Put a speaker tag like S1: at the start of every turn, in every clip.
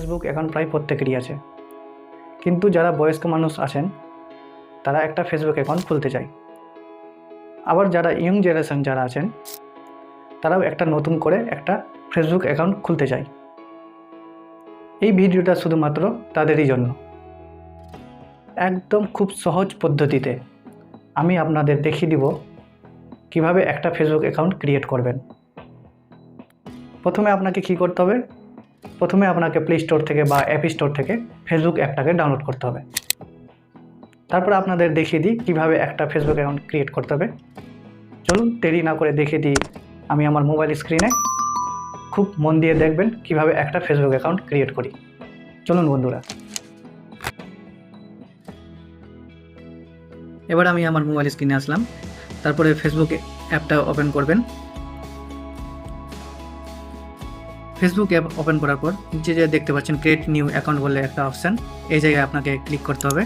S1: Facebook account প্রায় প্রত্যেকেরই আছে, কিন্তু যারা বয়স্ক মানুষ আছেন তারা একটা ফেসবুক অ্যাকাউন্ট খুলতে চায়। আবার যারা ইয়ং জেনারেশন যারা আছেন তারাও একটা নতুন করে একটা ফেসবুক অ্যাকাউন্ট খুলতে চায়। এই ভিডিওটা শুধুমাত্র তাদেরই জন্য। একদম খুব সহজ পদ্ধতিতে আমি আপনাদের দেখিয়ে দিব কিভাবে একটা ফেসবুক অ্যাকাউন্ট ক্রিয়েট করবেন। প্রথমে আপনাকে কি করতে হবে, প্রথমে আপনাকে প্লে স্টোর থেকে বা অ্যাপ স্টোর থেকে ফেসবুক অ্যাপটাকে ডাউনলোড করতে হবে। তারপরে আপনাদের দেখিয়ে দিই কীভাবে একটা ফেসবুক অ্যাকাউন্ট ক্রিয়েট করতে হবে। চলুন দেরি না করে দেখিয়ে দিই আমি আমার মোবাইল স্ক্রিনে। খুব মন দিয়ে দেখবেন কিভাবে একটা ফেসবুক অ্যাকাউন্ট ক্রিয়েট করি। চলুন বন্ধুরা। এবার আমি আমার মোবাইল স্ক্রিনে আসলাম। তারপরে ফেসবুক অ্যাপটা ওপেন করবেন। ফেসবুক অ্যাপ ওপেন করার পর নিচে যে দেখতে পাচ্ছেন ক্রিয়েট নিউ অ্যাকাউন্ট বলে একটা অপশান, এই জায়গায় আপনাকে ক্লিক করতে হবে।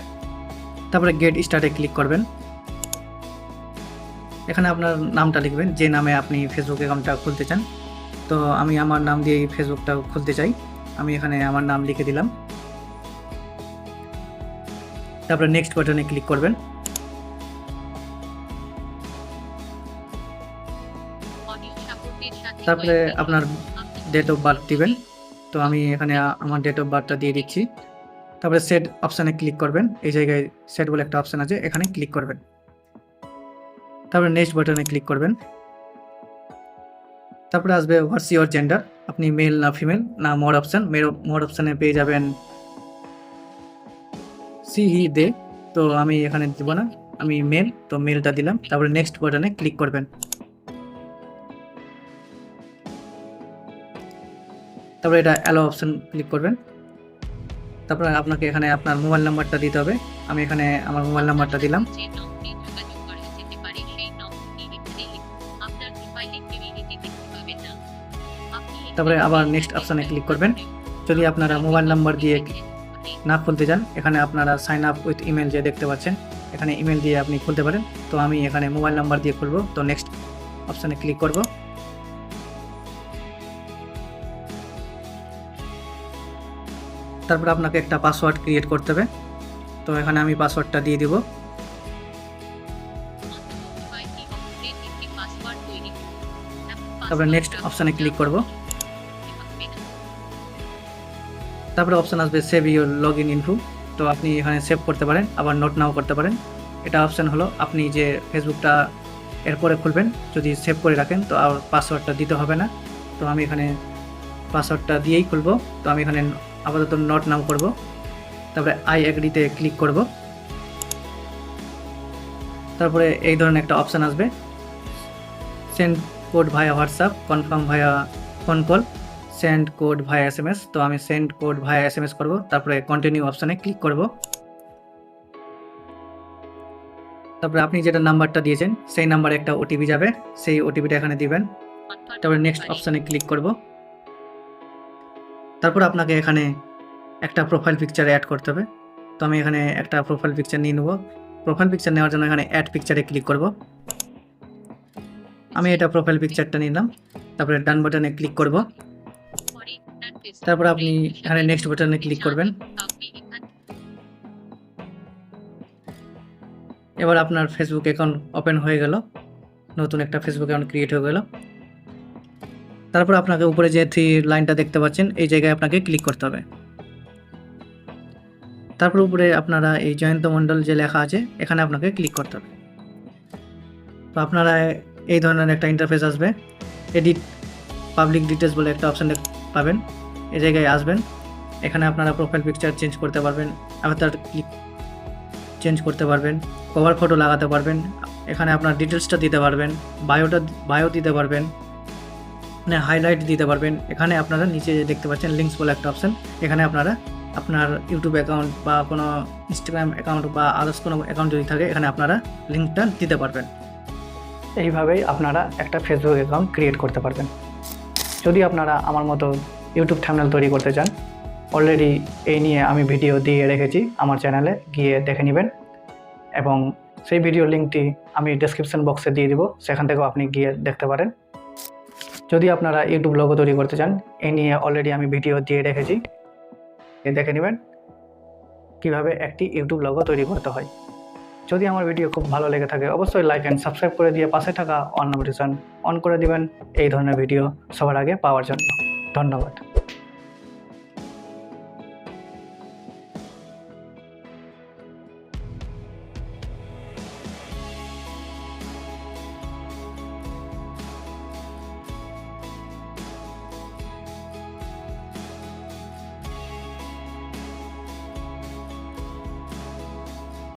S1: তারপরে গেট স্টার্টে ক্লিক করবেন। এখানে আপনার নামটা লিখবেন, যে নামে আপনি ফেসবুক অ্যাকাউন্টটা খুলতে চান। তো আমি আমার নাম দিয়ে ফেসবুকটা খুলতে চাই, আমি এখানে আমার নাম লিখে দিলাম। তারপরে নেক্সট বাটনে ক্লিক করবেন। তারপরে আপনার ডেট অফ বার্থ দিবেন। তো আমি এখানে আমার ডেট অফ বার্থটা দিয়ে দিচ্ছি। তারপরে সেট অপশানে ক্লিক করবেন। এই জায়গায় সেট বলে একটা অপশান আছে, এখানে ক্লিক করবেন। তারপরে নেক্সট বাটনে ক্লিক করবেন। তারপরে আসবে হোয়াটস ইওর জেন্ডার, আপনি মেল না ফিমেল না মোর অপশান। মোর অপশানে পেয়ে যাবেন সি হি দে। তো আমি এখানে দিব না, আমি মেল, তো মেলটা দিলাম। তারপরে নেক্সট বাটনে ক্লিক করবেন। তারপরে এটা অ্যালো অপশান ক্লিক করবেন। তারপরে আপনাকে এখানে আপনার মোবাইল নাম্বারটা দিতে হবে, আমি এখানে আমার মোবাইল নাম্বারটা দিলাম। তারপরে আবার নেক্সট অপশানে ক্লিক করবেন। যদি আপনারা মোবাইল নাম্বার দিয়ে না খুলতে চান, এখানে আপনারা সাইন আপ উইথ ইমেল যে দেখতে পাচ্ছেন, এখানে ইমেল দিয়ে আপনি খুলতে পারেন। তো আমি এখানে মোবাইল নাম্বার দিয়ে খুলবো, তো নেক্সট অপশানে ক্লিক করব। তারপর আপনাকে একটা পাসওয়ার্ড ক্রিয়েট করতে হবে, তো এখানে আমি পাসওয়ার্ডটা দিয়ে দিব। তারপরে নেক্সট অপশানে ক্লিক করব। তারপরে অপশান আসবে save your log in info, তো আপনি এখানে সেভ করতে পারেন, আবার নোট নাও করতে পারেন। এটা অপশান হলো আপনি যে ফেসবুকটা এরপরে খুলবেন, যদি সেভ করে রাখেন তো আর পাসওয়ার্ডটা দিতে হবে না। তো আমি এখানে পাসওয়ার্ডটা দিয়েই খুলবো, তো আমি এখানে আপাতত নোট নাও করব। তারপরে আই এগ্রিতে ক্লিক করব। তারপরে এই ধরনের একটা অপশান আসবে, send code via WhatsApp, confirm via phone call, send code via SMS। তো আমি সেন্ড কোড ভায়া SMS করব। তারপরে কন্টিনিউ অপশানে ক্লিক করব। তারপরে আপনি যেটা নাম্বারটা দিয়েছেন সেই নাম্বারে একটা OTP যাবে, সেই OTPটা এখানে দিবেন। তারপরে নেক্সট অপশানে ক্লিক করব। তারপর আপনাকে এখানে একটা প্রোফাইল পিকচার অ্যাড করতে হবে, তো আমি এখানে একটা প্রোফাইল পিকচার নিয়ে নেব। প্রোফাইল পিকচার নেওয়ার জন্য এখানে অ্যাড পিকচারে ক্লিক করব। আমি এটা প্রোফাইল পিকচারটা নিলাম। তারপরে ডান বাটনে ক্লিক করব। তারপর আপনি এখানে নেক্সট বাটনে ক্লিক করবেন। এবার আপনার ফেসবুক অ্যাকাউন্ট ওপেন হয়ে গেল, নতুন একটা ফেসবুক অ্যাকাউন্ট ক্রিয়েট হয়ে গেল। তারপর আপনাকে উপরে যে 3 লাইনটা দেখতে পাচ্ছেন, এই জায়গায় আপনাকে ক্লিক করতে হবে। তারপর উপরে আপনারা এই জয়ন্ত মণ্ডল যে লেখা আছে, এখানে আপনাকে ক্লিক করতে হবে। তো আপনারা এই ধরনের একটা ইন্টারফেস আসবে, এডিট পাবলিক ডিটেলস বলে একটা অপশান পাবেন, এই জায়গায় আসবেন। এখানে আপনারা প্রোফাইল পিকচার চেঞ্জ করতে পারবেন, আভাতার ক্লিক চেঞ্জ করতে পারবেন, কভার ফটো লাগাতে পারবেন, এখানে আপনার ডিটেলসটা দিতে পারবেন, বায়ো দিতে পারবেন, মানে হাইলাইট দিতে পারবেন। এখানে আপনারা নিচে দেখতে পাচ্ছেন লিঙ্কস বলে একটা অপশান, এখানে আপনারা আপনার ইউটিউব অ্যাকাউন্ট বা কোনো ইনস্টাগ্রাম অ্যাকাউন্ট বা আদার্স কোনো অ্যাকাউন্ট যদি থাকে, এখানে আপনারা লিঙ্কটা দিতে পারবেন। এইভাবেই আপনারা একটা ফেসবুক অ্যাকাউন্ট ক্রিয়েট করতে পারবেন। যদি আপনারা আমার মতো ইউটিউব চ্যানেল তৈরি করতে চান, অলরেডি এই নিয়ে আমি ভিডিও দিয়ে রেখেছি, আমার চ্যানেলে গিয়ে দেখে নেবেন এবং সেই ভিডিও লিঙ্কটি আমি ডেসক্রিপশন বক্সে দিয়ে দিব, সেখান থেকেও আপনি গিয়ে দেখতে পারেন। যদি আপনারা ইউটিউব লোগো তৈরি করতে চান, এই নিয়ে অলরেডি আমি ভিডিও দিয়ে রেখেছি, দেখে নেবেন কিভাবে একটি ইউটিউব লোগো তৈরি করতে হয়। যদি আমার ভিডিও খুব ভালো লেগে থাকে অবশ্যই লাইক অ্যান্ড সাবস্ক্রাইব করে দিয়ে পাশে থাকা অল নোটিফিকেশন অন করে দিবেন এই ধরনের ভিডিও সবার আগে পাওয়ার জন্য। ধন্যবাদ।